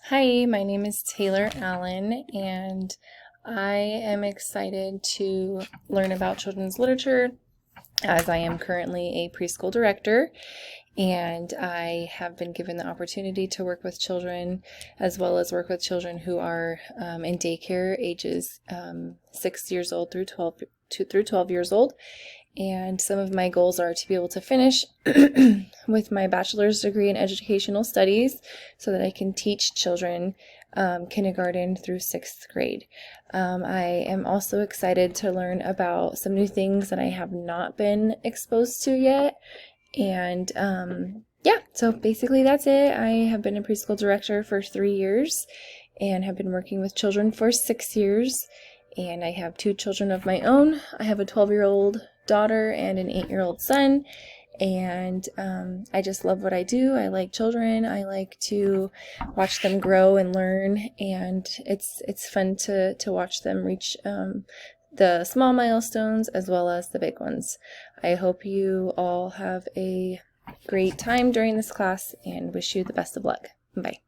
Hi, my name is Taylor Allen, and I am excited to learn about children's literature as I am currently a preschool director, and I have been given the opportunity to work with children as well as work with children who are in daycare ages 6 years old through 12 years old. And some of my goals are to be able to finish with my bachelor's degree in educational studies so that I can teach children kindergarten through sixth grade. I am also excited to learn about some new things that I have not been exposed to yet. And yeah, so basically that's it. I have been a preschool director for 3 years and have been working with children for 6 years. And I have two children of my own. I have a 12-year-old daughter and an 8-year-old son. And I just love what I do. I like children. I like to watch them grow and learn, and it's fun to watch them reach the small milestones as well as the big ones. I hope you all have a great time during this class and wish you the best of luck. Bye.